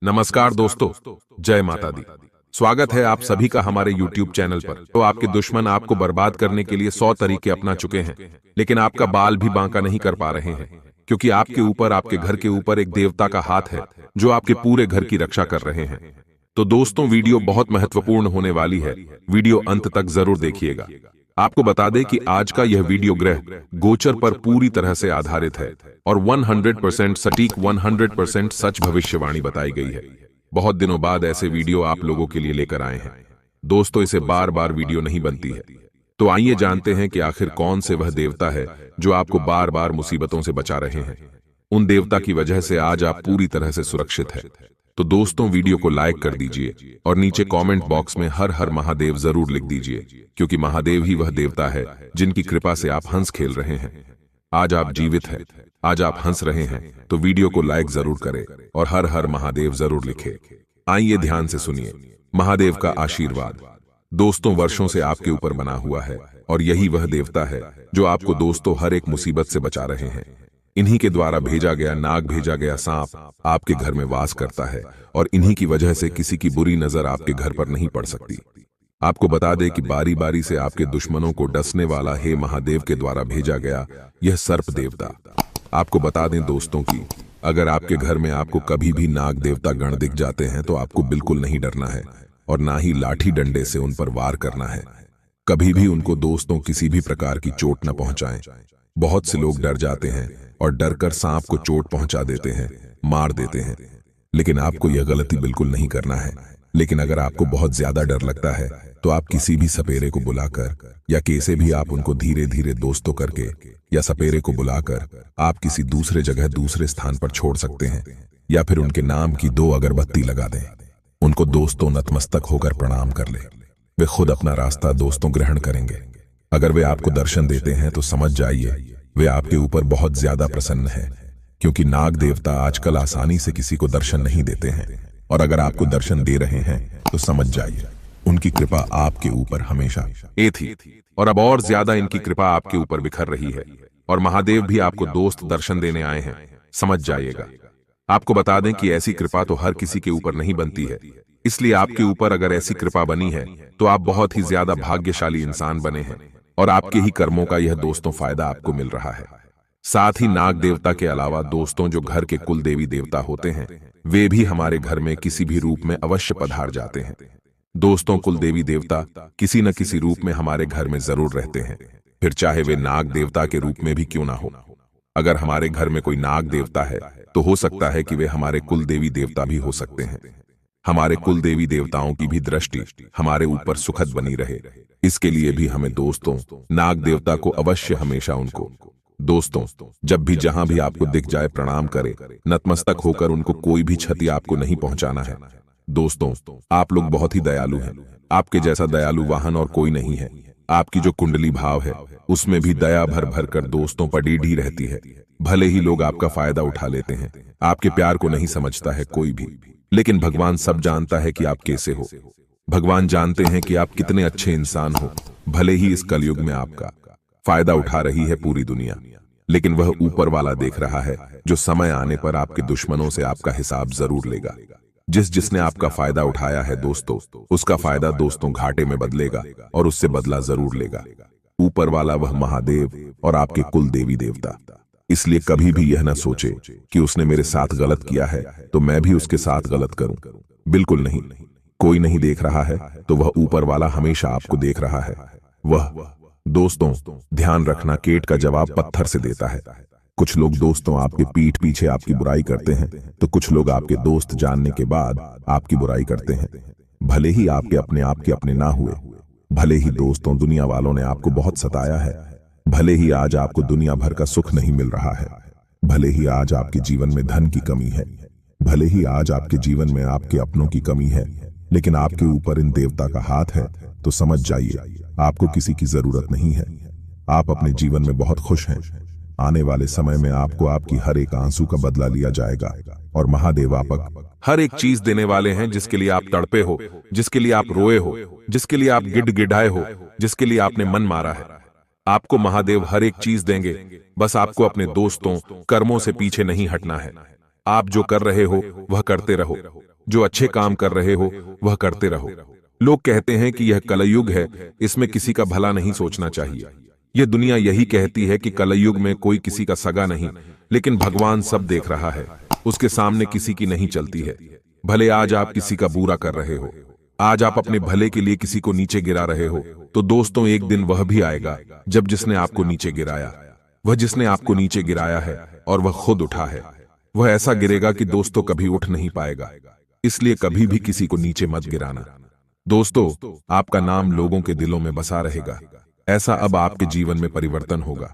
नमस्कार दोस्तों, जय माता दी। स्वागत है आप सभी का हमारे YouTube चैनल पर। तो आपके दुश्मन आपको बर्बाद करने के लिए 100 तरीके अपना चुके हैं, लेकिन आपका बाल भी बांका नहीं कर पा रहे हैं, क्योंकि आपके ऊपर, आपके घर के ऊपर एक देवता का हाथ है जो आपके पूरे घर की रक्षा कर रहे हैं। तो दोस्तों, वीडियो बहुत महत्वपूर्ण होने वाली है, वीडियो अंत तक जरूर देखिएगा। आपको बता दें कि आज का यह वीडियो ग्रह गोचर पर पूरी तरह से आधारित है और 100% सटीक, 100% सच भविष्यवाणी बताई गई है। बहुत दिनों बाद ऐसे वीडियो आप लोगों के लिए लेकर आए हैं। दोस्तों, इसे बार बार वीडियो नहीं बनती है। तो आइए जानते हैं कि आखिर कौन से वह देवता है जो आपको बार बार मुसीबतों से बचा रहे हैं। उन देवता की वजह से आज आप पूरी तरह से सुरक्षित है। तो दोस्तों, वीडियो को लाइक कर दीजिए और नीचे कमेंट बॉक्स में हर हर महादेव जरूर लिख दीजिए, क्योंकि महादेव ही वह देवता है जिनकी कृपा से आप हंस खेल रहे हैं। आज आप जीवित हैं, आज आप हंस रहे हैं, तो वीडियो को लाइक जरूर करें और हर हर महादेव जरूर लिखें। आइए ध्यान से सुनिए महादेव का आशीर्वाद। दोस्तों, वर्षों से आपके ऊपर बना हुआ है और यही वह देवता है जो आपको दोस्तों हर एक मुसीबत से बचा रहे हैं। इन्हीं के द्वारा भेजा गया नाग, भेजा गया सांप आपके घर में वास करता है और इन्हीं की वजह से किसी की बुरी नजर आपके घर पर नहीं पड़ सकती। आपको बता दें कि बारी बारी से आपके दुश्मनों को डसने वाला हे महादेव के द्वारा भेजा गया यह सर्प देवता। आपको बता दें दोस्तों कि अगर आपके घर में आपको कभी भी नाग देवता गण दिख जाते हैं तो आपको बिल्कुल नहीं डरना है और ना ही लाठी डंडे से उन पर वार करना है। कभी भी उनको दोस्तों किसी भी प्रकार की चोट न पहुंचाएं। बहुत से लोग डर जाते हैं और डरकर सांप को चोट पहुंचा देते हैं, मार देते हैं, लेकिन आपको यह गलती बिल्कुल नहीं करना है। लेकिन अगर आपको बहुत ज्यादा डर लगता है तो आप किसी भी सपेरे को बुलाकर या कैसे भी आप उनको धीरे धीरे दोस्तों करके या सपेरे को बुलाकर आप किसी दूसरे जगह, दूसरे स्थान पर छोड़ सकते हैं, या फिर उनके नाम की 2 अगरबत्ती लगा दें। उनको दोस्तों नतमस्तक होकर प्रणाम कर ले। वे खुद अपना रास्ता दोस्तों ग्रहण करेंगे। अगर वे आपको दर्शन देते हैं तो समझ जाइए वे आपके ऊपर बहुत ज्यादा प्रसन्न है, क्योंकि नाग देवता आजकल आसानी से किसी को दर्शन नहीं देते हैं, और अगर आपको दर्शन दे रहे हैं तो समझ जाइए उनकी कृपा आपके ऊपर हमेशा थी, और अब और ज्यादा इनकी कृपा आपके ऊपर बिखर रही है और महादेव भी आपको दोस्त दर्शन देने आए हैं, समझ जाइएगा। आपको बता दें कि ऐसी कृपा तो हर किसी के ऊपर नहीं बनती है, इसलिए आपके ऊपर अगर ऐसी कृपा बनी है तो आप बहुत ही ज्यादा भाग्यशाली इंसान बने हैं और आपके ही कर्मों का यह दोस्तों फायदा आपको मिल रहा है। साथ ही नाग देवता के अलावा दोस्तों जो घर के कुल देवी देवता होते हैं वे भी हमारे घर में किसी भी रूप में अवश्य पधार जाते हैं। दोस्तों, कुल देवी देवता किसी न किसी रूप में हमारे घर में जरूर रहते हैं, फिर चाहे वे नाग देवता के रूप में भी क्यों ना हो। अगर हमारे घर में कोई नाग देवता है तो हो सकता है कि वे हमारे कुल देवी देवता भी हो सकते हैं। हमारे कुल देवी देवताओं की भी दृष्टि हमारे ऊपर सुखद बनी रहे, इसके लिए भी हमें दोस्तों नाग देवता को अवश्य हमेशा उनको दोस्तों जब भी जहां भी आपको दिख जाए प्रणाम करें, नतमस्तक होकर उनको कोई भी क्षति आपको नहीं पहुंचाना है। दोस्तों, आप लोग बहुत ही दयालु हैं, आपके जैसा दयालु वाहन और कोई नहीं है। आपकी जो कुंडली भाव है उसमें भी दया भर भर कर दोस्तों पड़ी रहती है। भले ही लोग आपका फायदा उठा लेते हैं, आपके प्यार को नहीं समझता है कोई भी, लेकिन भगवान सब जानता है कि आप कैसे हो। भगवान जानते हैं कि आप कितने अच्छे इंसान हो। भले ही इस कलयुग में आपका फायदा उठा रही है पूरी दुनिया, लेकिन वह ऊपर वाला देख रहा है जो समय आने पर आपके दुश्मनों से आपका हिसाब जरूर लेगा। जिसने आपका फायदा उठाया है दोस्तों, उसका फायदा दोस्तों घाटे में बदलेगा और उससे बदला जरूर लेगा ऊपर वाला, वह महादेव और आपके कुल देवी देवता। इसलिए कभी भी यह न सोचे कि उसने मेरे साथ गलत किया है तो मैं भी उसके साथ गलत करूं। बिल्कुल नहीं। कोई नहीं देख रहा है तो वह ऊपर वाला हमेशा आपको देख रहा है। वह दोस्तों ध्यान रखना, केट का जवाब पत्थर से देता है। कुछ लोग दोस्तों आपके पीठ पीछे आपकी बुराई करते हैं तो कुछ लोग आपके दोस्त जानने के बाद आपकी बुराई करते हैं। भले ही आपके अपने ना हुए, भले ही दोस्तों दुनिया वालों ने आपको बहुत सताया है, भले ही आज आपको दुनिया भर का सुख नहीं मिल रहा है, भले ही आज आपके जीवन में धन की कमी है, भले ही आज आपके जीवन में आपके अपनों की कमी है, लेकिन आपके ऊपर इन देवता का हाथ है तो समझ जाइए आपको किसी की जरूरत नहीं है। आप अपने जीवन में बहुत खुश हैं। आने वाले समय में आपको आपकी हर एक आंसू का बदला लिया जाएगा और महादेव आपक हर एक चीज देने वाले हैं जिसके लिए आप तड़पे हो, जिसके लिए आप रोए हो, जिसके लिए आप गिड़गिड़ाए हो, जिसके लिए आपने मन मारा है। आपको महादेव हर एक चीज देंगे, बस आपको अपने दोस्तों कर्मों से पीछे नहीं हटना है। आप जो कर रहे हो वह करते रहो, जो अच्छे काम कर रहे हो वह करते रहो। लोग कहते हैं कि यह कलयुग है, इसमें किसी का भला नहीं सोचना चाहिए। यह दुनिया यही कहती है कि कलयुग में कोई किसी का सगा नहीं, लेकिन भगवान सब देख रहा है, उसके सामने किसी की नहीं चलती है। भले आज आप किसी का बुरा कर रहे हो, आज आप अपने भले के लिए किसी को नीचे गिरा रहे हो, तो दोस्तों एक दिन वह भी आएगा जब जिसने आपको नीचे गिराया, वह जिसने आपको नीचे गिराया है और वह खुद उठा है, वह ऐसा गिरेगा कि दोस्तों कभी उठ नहीं पाएगा। इसलिए कभी भी किसी को नीचे मत गिराना। दोस्तों, आपका नाम लोगों के दिलों में बसा रहेगा। ऐसा अब आपके जीवन में परिवर्तन होगा।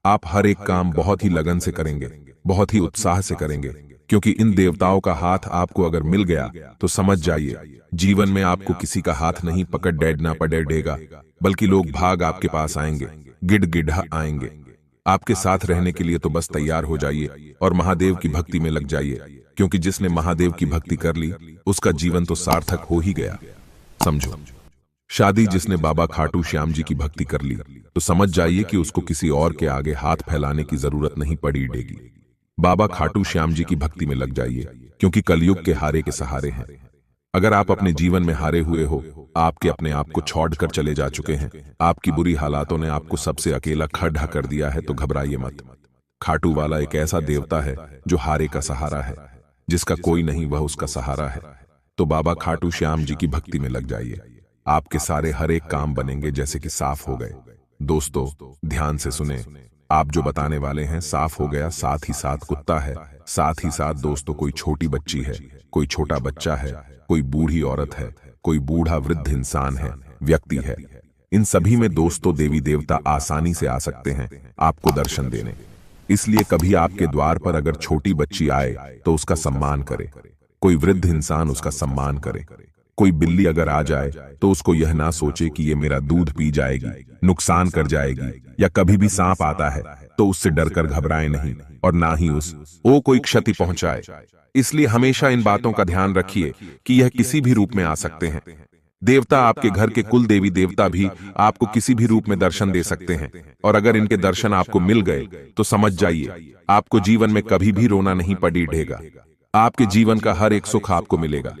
आप हर एक काम बहुत ही लगन से करेंगे, बहुत ही उत्साह से करेंगे, क्योंकि इन देवताओं का हाथ आपको अगर मिल गया तो समझ जाइए, जीवन में आपको किसी का हाथ नहीं पकड़ डैडना पड़ेगा, बल्कि लोग भाग आपके पास आएंगे, गिड़गिड़ा आएंगे। आपके साथ रहने के लिए तो बस तैयार हो जाइए और महादेव की भक्ति में लग जाइए, क्योंकि जिसने महादेव की भक्ति कर ली उसका जीवन तो सार्थक हो ही गया। समझो, शादी जिसने बाबा खाटू श्याम जी की भक्ति कर ली तो समझ जाइए कि उसको किसी और के आगे हाथ फैलाने की जरूरत नहीं पड़ेगी। बाबा खाटू श्याम जी की भक्ति में लग जाइए, क्योंकि कलयुग के हारे के सहारे हैं। अगर आप अपने जीवन में हारे हुए हो, आपके अपने आप को छोड़कर चले जा चुके हैं, आपकी बुरी हालातों ने आपको सबसे अकेला खड़ा कर दिया है, तो घबराइए मत। खाटू वाला एक ऐसा देवता है जो हारे का सहारा है, जिसका कोई नहीं वह उसका सहारा है। तो बाबा खाटू श्याम जी की भक्ति में लग जाइए, आपके सारे हर एक काम बनेंगे जैसे कि साफ हो गए। दोस्तों ध्यान से सुने, आप जो बताने वाले हैं साफ हो गया, साथ ही साथ कुत्ता है, साथ ही साथ दोस्तों कोई छोटी बच्ची है, कोई छोटा बच्चा है, कोई बूढ़ी औरत है, कोई बूढ़ा वृद्ध इंसान है, व्यक्ति है। इन सभी में दोस्तों देवी देवता आसानी से आ सकते हैं आपको दर्शन देने। इसलिए कभी आपके द्वार पर अगर छोटी बच्ची आए तो उसका सम्मान करे, कोई वृद्ध इंसान उसका सम्मान करे, कोई बिल्ली अगर आ जाए तो उसको यह ना सोचे कि ये मेरा दूध पी जाएगी, नुकसान कर जाएगी, या कभी भी सांप आता है तो उससे डरकर घबराए नहीं और ना ही उसको कोई क्षति पहुंचाए। इसलिए हमेशा इन बातों का ध्यान रखिए कि यह किसी भी रूप में आ सकते हैं। देवता आपके घर के कुल देवी देवता भी आपको किसी भी रूप में दर्शन दे सकते हैं, और अगर इनके दर्शन आपको मिल गए तो समझ जाइए आपको जीवन में कभी भी रोना नहीं पड़ेगा। आपके जीवन का हर एक सुख आपको मिलेगा।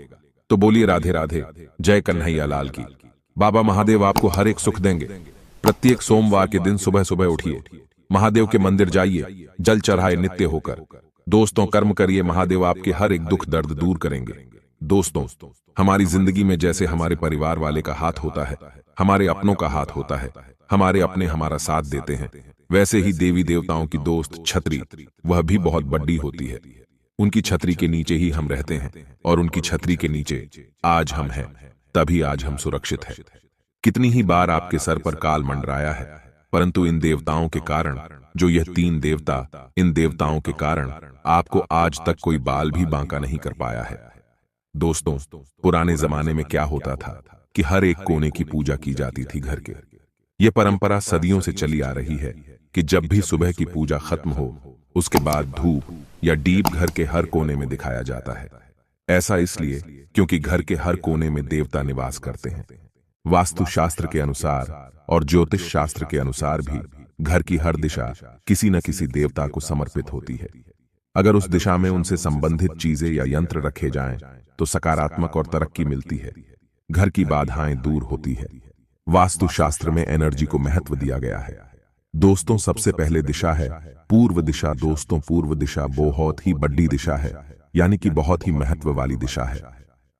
तो बोलिए राधे राधे, जय कन्हैया लाल की। बाबा महादेव आपको हर एक सुख देंगे। प्रत्येक सोमवार के दिन सुबह सुबह उठिए, महादेव के मंदिर जाइए, जल चढ़ाए नित्य होकर। दोस्तों कर्म करिए, महादेव आपके हर एक दुख दर्द दूर करेंगे। दोस्तों हमारी जिंदगी में जैसे हमारे परिवार वाले का हाथ होता है, हमारे अपनों का हाथ होता है, हमारे अपने हमारा साथ देते हैं, वैसे ही देवी देवताओं की दोस्त छतरी वह भी बहुत बड़ी होती है। उनकी छतरी के नीचे ही हम रहते हैं, और उनकी छतरी के नीचे आज हम हैं, तभी आज हम सुरक्षित हैं। कितनी ही बार आपके सर पर काल मंडराया है, परंतु इन देवताओं के कारण, जो यह 3 देवता, इन देवताओं के कारण आपको आज तक कोई बाल भी बांका नहीं कर पाया है। दोस्तों पुराने जमाने में क्या होता था कि हर एक कोने की पूजा की जाती थी घर के। यह परंपरा सदियों से चली आ रही है कि जब भी सुबह की पूजा खत्म हो उसके बाद धूप या दीप घर के हर कोने में दिखाया जाता है। ऐसा इसलिए क्योंकि घर के हर कोने में देवता निवास करते हैं। वास्तु शास्त्र के अनुसार और ज्योतिष शास्त्र के अनुसार भी घर की हर दिशा किसी न किसी देवता को समर्पित होती है। अगर उस दिशा में उनसे संबंधित चीजें या यंत्र रखे जाएं तो सकारात्मक और तरक्की मिलती है, घर की बाधाएं दूर होती है। वास्तु शास्त्र में एनर्जी को महत्व दिया गया है। दोस्तों सबसे पहले दिशा है पूर्व दिशा। दोस्तों पूर्व दिशा बहुत ही बड़ी दिशा है, यानी कि बहुत ही महत्व वाली दिशा है।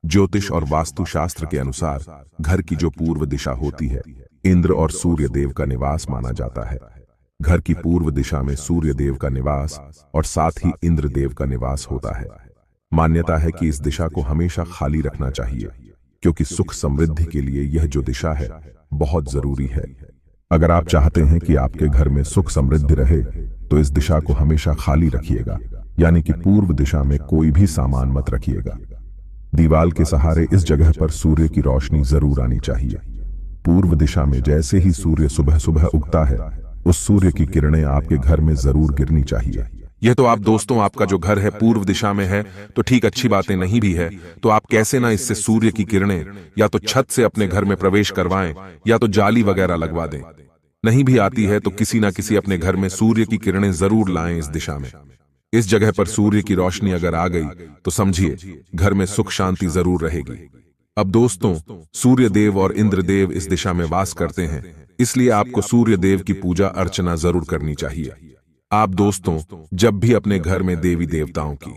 ज्योतिष और वास्तु शास्त्र के अनुसार घर की जो पूर्व दिशा होती है, इंद्र और सूर्य देव का निवास माना जाता है। घर की पूर्व दिशा में सूर्य देव का निवास और साथ ही इंद्र देव का निवास होता है। मान्यता है कि इस दिशा को हमेशा खाली रखना चाहिए, क्योंकि सुख समृद्धि के लिए यह जो दिशा है बहुत जरूरी है। अगर आप चाहते हैं कि आपके घर में सुख समृद्धि रहे तो इस दिशा को हमेशा खाली रखिएगा, यानी कि पूर्व दिशा में कोई भी सामान मत रखिएगा। दीवाल के सहारे इस जगह पर सूर्य की रोशनी जरूर आनी चाहिए। पूर्व दिशा में जैसे ही सूर्य सुबह सुबह उगता है, उस सूर्य की किरणें आपके घर में जरूर गिरनी चाहिए। यह तो आप दोस्तों, आपका जो घर है पूर्व दिशा में है तो ठीक, अच्छी बातें नहीं भी है तो आप कैसे ना इससे सूर्य की किरणें या तो छत से अपने घर में प्रवेश करवाएं या तो जाली वगैरह लगवा दें। नहीं भी आती है तो किसी ना किसी अपने घर में सूर्य की किरणें जरूर लाएं इस दिशा में। इस जगह पर सूर्य की रोशनी अगर आ गई तो समझिए घर में सुख शांति जरूर रहेगी। अब दोस्तों, सूर्य देव और इंद्र देव इस दिशा में वास करते हैं, इसलिए आपको सूर्य देव की पूजा अर्चना जरूर करनी चाहिए। आप दोस्तों जब भी अपने घर में देवी देवताओं की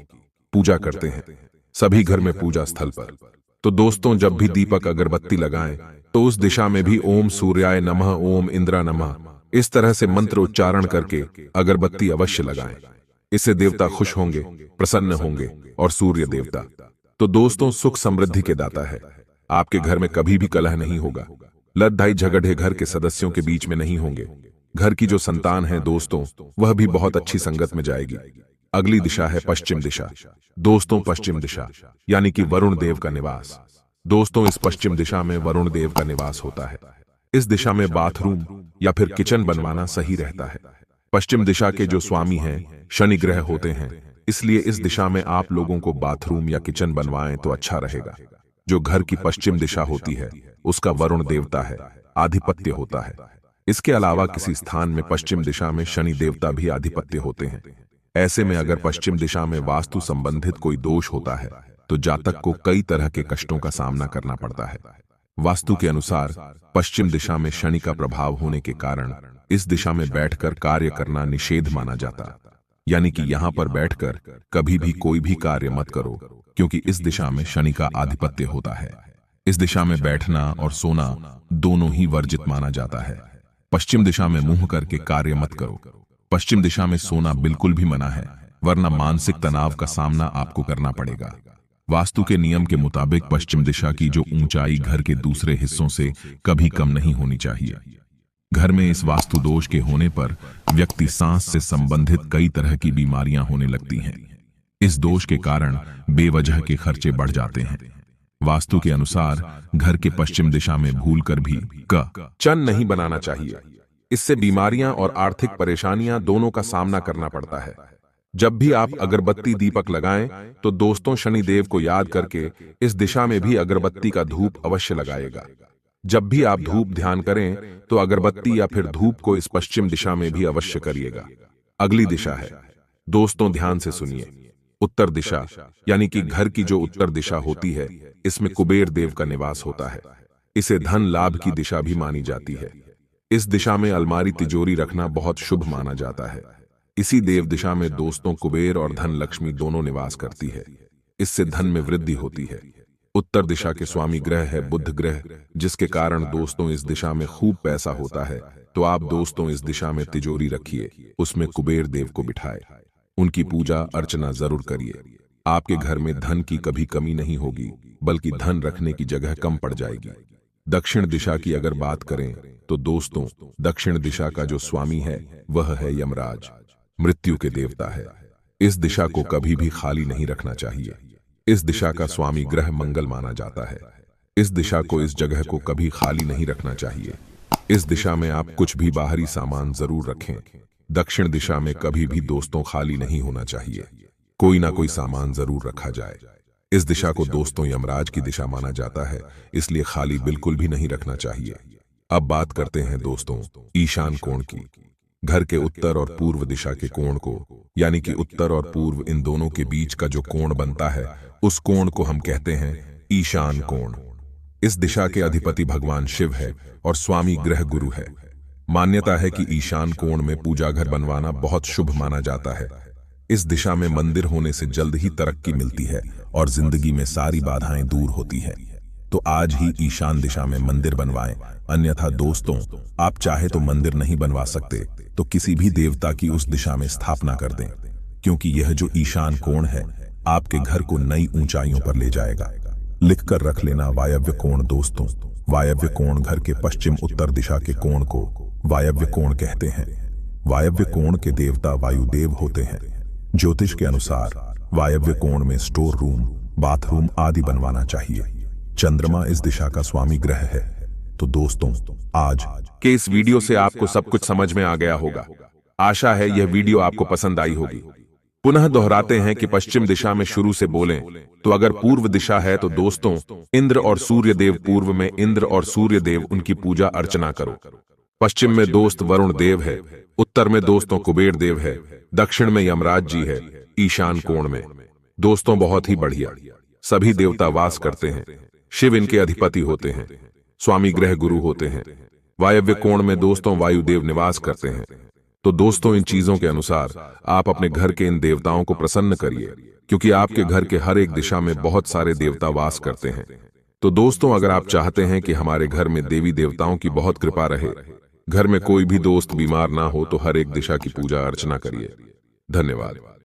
पूजा करते हैं, सभी घर में पूजा स्थल पर, तो दोस्तों जब भी दीपक अगरबत्ती लगाएं तो उस दिशा में भी ओम सूर्याय नमः, ओम इंद्रा नमः, इस तरह से मंत्र उच्चारण करके अगरबत्ती अवश्य लगाएं। इससे देवता खुश होंगे, प्रसन्न होंगे। और सूर्य देवता तो दोस्तों सुख समृद्धि के दाता है। आपके घर में कभी भी कलह नहीं होगा, लड़ाई झगड़े घर के सदस्यों के बीच में नहीं होंगे। घर की जो संतान है दोस्तों, वह भी बहुत अच्छी संगत में जाएगी। अगली दिशा है पश्चिम दिशा। दोस्तों पश्चिम दिशा यानी कि वरुण देव का निवास। दोस्तों इस पश्चिम दिशा में वरुण देव का निवास होता है। इस दिशा में बाथरूम या फिर किचन बनवाना सही रहता है। पश्चिम दिशा के जो स्वामी हैं शनि ग्रह होते हैं, इसलिए इस दिशा में आप लोगों को बाथरूम या किचन बनवाएं तो अच्छा रहेगा। जो घर की पश्चिम दिशा होती है उसका वरुण देवता है, आधिपत्य होता है। इसके अलावा किसी स्थान में पश्चिम दिशा में शनि देवता भी आधिपत्य होते हैं। ऐसे में अगर पश्चिम दिशा में वास्तु संबंधित कोई दोष होता है तो जातक को कई तरह के कष्टों का सामना करना पड़ता है। वास्तु के अनुसार पश्चिम दिशा में शनि का प्रभाव होने के कारण इस दिशा में बैठकर कार्य करना निषेध माना जाता, यानी कि यहां पर बैठकर कभी भी कोई भी कार्य मत करो, क्योंकि इस दिशा में शनि का आधिपत्य होता है। इस दिशा में बैठना और सोना दोनों ही वर्जित माना जाता है। पश्चिम दिशा में मुंह करके कार्य मत करो। पश्चिम दिशा में सोना बिल्कुल भी मना है, वरना मानसिक तनाव का सामना आपको करना पड़ेगा। वास्तु के नियम के मुताबिक पश्चिम दिशा की जो ऊंचाई घर के दूसरे हिस्सों से कभी कम नहीं होनी चाहिए। घर में इस वास्तु दोष के होने पर व्यक्ति सांस से संबंधित कई तरह की बीमारियां होने लगती हैं। इस दोष के कारण बेवजह के खर्चे बढ़ जाते हैं। वास्तु के अनुसार घर के पश्चिम दिशा में भूलकर भी चन नहीं बनाना चाहिए। इससे बीमारियां और आर्थिक परेशानियां दोनों का सामना करना पड़ता है। जब भी आप अगरबत्ती दीपक लगाएं तो दोस्तों शनि देव को याद करके इस दिशा में भी अगरबत्ती का धूप अवश्य लगाएगा। जब भी आप धूप ध्यान करें तो अगरबत्ती या फिर धूप को इस पश्चिम दिशा में भी अवश्य करिएगा। अगली दिशा है दोस्तों, ध्यान से सुनिए, उत्तर दिशा, यानी कि घर की जो उत्तर दिशा होती है इसमें कुबेर देव का निवास होता है। इसे धन लाभ की दिशा भी मानी जाती है। इस दिशा में अलमारी तिजोरी रखना बहुत शुभ माना जाता है। इसी देव दिशा में दोस्तों कुबेर और धन लक्ष्मी दोनों निवास करती है। इससे धन में वृद्धि होती है। उत्तर दिशा के स्वामी ग्रह है बुध ग्रह, जिसके कारण दोस्तों इस दिशा में खूब पैसा होता है। तो आप दोस्तों इस दिशा में तिजोरी रखिए, उसमें कुबेर देव को बिठाए, उनकी पूजा अर्चना जरूर करिए। आपके घर में धन की कभी कमी नहीं होगी, बल्कि धन रखने की जगह कम पड़ जाएगी। दक्षिण दिशा की अगर बात करें तो दोस्तों दक्षिण दिशा का जो स्वामी है वह है यमराज, मृत्यु के देवता है। इस दिशा को कभी भी खाली नहीं रखना चाहिए। इस दिशा का स्वामी ग्रह मंगल माना जाता है। इस दिशा को, इस जगह को कभी खाली नहीं रखना चाहिए। इस दिशा में आप कुछ भी बाहरी सामान जरूर रखें। दक्षिण दिशा में कभी भी दोस्तों खाली नहीं होना चाहिए, कोई ना कोई सामान जरूर रखा जाए। इस दिशा को दोस्तों यमराज की दिशा माना जाता है, इसलिए खाली बिल्कुल भी नहीं रखना चाहिए। अब बात करते हैं दोस्तों ईशान कोण की। घर के उत्तर और पूर्व दिशा के कोण को, यानी कि उत्तर और पूर्व इन दोनों के बीच का जो कोण बनता है उस कोण को हम कहते हैं ईशान कोण। इस दिशा के अधिपति भगवान शिव है और स्वामी ग्रह गुरु है। मान्यता है कि ईशान कोण में पूजा घर बनवाना बहुत शुभ माना जाता है। इस दिशा में मंदिर होने से जल्द ही तरक्की मिलती है और जिंदगी में सारी बाधाएं दूर होती है। तो आज ही ईशान दिशा में मंदिर बनवाएं। अन्यथा दोस्तों आप चाहे तो मंदिर नहीं बनवा सकते तो किसी भी देवता की उस दिशा में स्थापना कर दें, क्योंकि यह जो ईशान कोण है आपके घर को नई ऊंचाइयों पर ले जाएगा। लिखकर रख लेना वायव्य कोण दोस्तों। वायव्य कोण घर के पश्चिम उत्तर दिशा के कोण को वायव्य कोण कहते हैं। वायव्य कोण के देवता वायुदेव होते हैं। ज्योतिष के अनुसार वायव्य कोण में स्टोर रूम, बाथरूम आदि बनवाना चाहिए। चंद्रमा इस दिशा का स्वामी ग्रह है। तो दोस्तों आज के इस वीडियो से आपको सब कुछ समझ में आ गया होगा। आशा है यह वीडियो आपको पसंद आई होगी। पुनः दोहराते हैं कि पश्चिम दिशा में शुरू से बोलें तो अगर पूर्व दिशा है तो दोस्तों इंद्र और सूर्य देव, पूर्व में इंद्र और सूर्य देव उनकी पूजा अर्चना करो। पश्चिम में दोस्त वरुण देव है, उत्तर में दोस्तों कुबेर देव है, दक्षिण में यमराज जी है, ईशान कोण में। दोस्तों बहुत ही बढ़िया। सभी देवता वास करते हैं। शिव इनके अधिपति होते हैं, स्वामी ग्रह गुरु होते हैं। वायव्य कोण में दोस्तों वायुदेव निवास करते हैं। तो दोस्तों इन चीजों के अनुसार आप अपने घर के इन देवताओं को प्रसन्न करिए, क्योंकि आपके घर के हर एक दिशा में बहुत सारे देवता वास करते हैं। तो दोस्तों अगर आप चाहते हैं कि हमारे घर में देवी देवताओं की बहुत कृपा रहे, घर में कोई भी दोस्त बीमार ना हो, तो हर एक दिशा की पूजा अर्चना करिए। धन्यवाद।